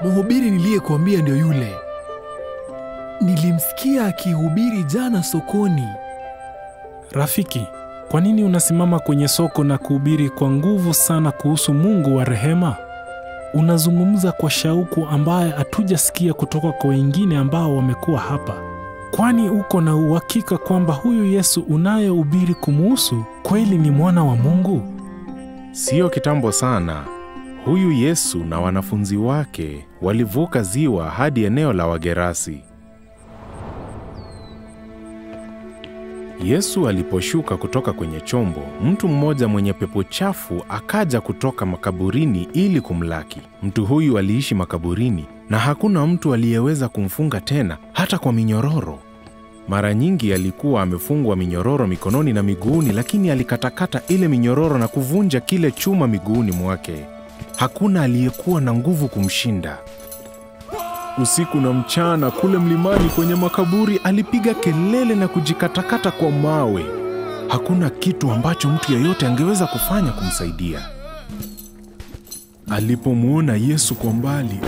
mhubiri niliyekuambia ndio yule. Nilimsikia akihubiri jana sokoni. Rafiki, kwa nini unasimama kwenye soko na kuhubiri kwa nguvu sana kuhusu Mungu wa rehema? Unazungumza kwa shauku ambaye hatujasikia kutoka kwa wengine ambao wamekuwa hapa. Kwani uko na uhakika kwamba huyu Yesu unayehubiri kumuhusu kweli ni mwana wa Mungu? Sio kitambo sana, huyu Yesu na wanafunzi wake walivuka ziwa hadi eneo la Wagerasi. Yesu aliposhuka kutoka kwenye chombo, mtu mmoja mwenye pepo chafu akaja kutoka makaburini ili kumlaki. Mtu huyu aliishi makaburini na hakuna mtu aliyeweza kumfunga tena, hata kwa minyororo. Mara nyingi alikuwa amefungwa minyororo mikononi na miguuni, lakini alikatakata ile minyororo na kuvunja kile chuma miguuni mwake. Hakuna aliyekuwa na nguvu kumshinda. Usiku na mchana kule mlimani kwenye makaburi alipiga kelele na kujikatakata kwa mawe. Hakuna kitu ambacho mtu yeyote angeweza kufanya kumsaidia. Alipomwona Yesu kwa mbali,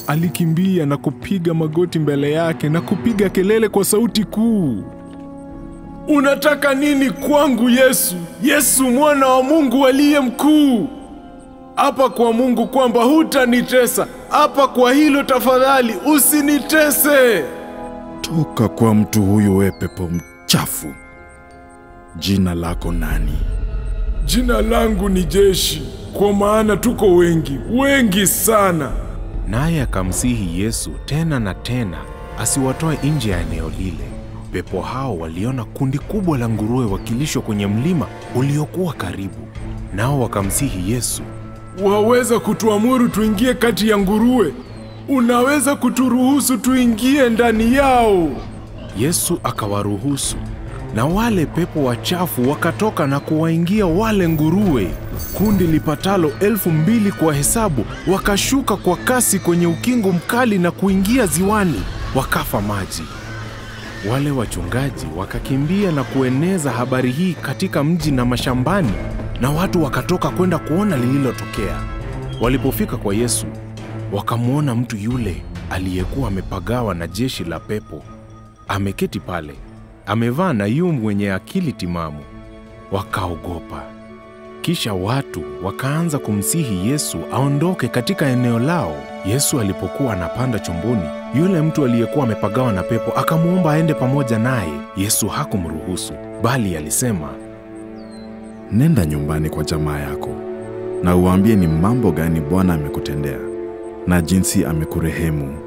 alikimbia na kupiga magoti mbele yake na kupiga kelele kwa sauti kuu. Unataka nini kwangu Yesu? Yesu mwana wa Mungu aliye mkuu. Apa kwa Mungu kwamba hutanitesa. Apa kwa hilo tafadhali usinitese. Toka kwa mtu huyu, we pepo mchafu. Jina lako nani? Jina langu ni Jeshi, kwa maana tuko wengi, wengi sana. Naye akamsihi Yesu tena na tena asiwatoe nje ya eneo lile. Pepo hao waliona kundi kubwa la nguruwe wakilishwa kwenye mlima uliokuwa karibu. Nao wakamsihi Yesu, waweza kutuamuru tuingie kati ya nguruwe? Unaweza kuturuhusu tuingie ndani yao? Yesu akawaruhusu, na wale pepo wachafu wakatoka na kuwaingia wale nguruwe. Kundi lipatalo 2,000 kwa hesabu wakashuka kwa kasi kwenye ukingo mkali na kuingia ziwani, wakafa maji. Wale wachungaji wakakimbia na kueneza habari hii katika mji na mashambani, na watu wakatoka kwenda kuona lililotokea. Walipofika kwa Yesu, wakamwona mtu yule aliyekuwa amepagawa na jeshi la pepo ameketi pale, amevaa nayuu mwenye akili timamu. Wakaogopa. Kisha watu wakaanza kumsihi Yesu aondoke katika eneo lao. Yesu alipokuwa anapanda chomboni, yule mtu aliyekuwa amepagawa na pepo akamwomba aende pamoja naye. Yesu hakumruhusu, bali alisema, nenda nyumbani kwa jamaa yako na uambie ni mambo gani Bwana amekutendea na jinsi amekurehemu.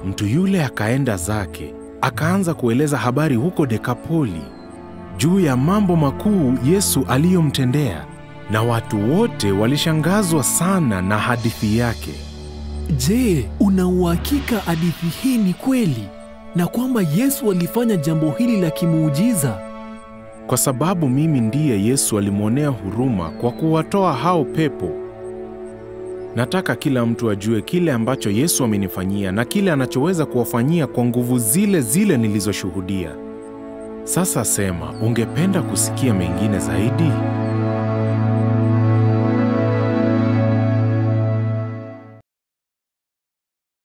Mtu yule akaenda zake, akaanza kueleza habari huko Dekapoli juu ya mambo makuu Yesu aliyomtendea, na watu wote walishangazwa sana na hadithi yake. Je, una uhakika hadithi hii ni kweli na kwamba Yesu alifanya jambo hili la kimuujiza? Kwa sababu mimi ndiye Yesu alimwonea huruma kwa kuwatoa hao pepo. Nataka kila mtu ajue kile ambacho Yesu amenifanyia na kile anachoweza kuwafanyia kwa nguvu zile zile nilizoshuhudia. Sasa sema, ungependa kusikia mengine zaidi?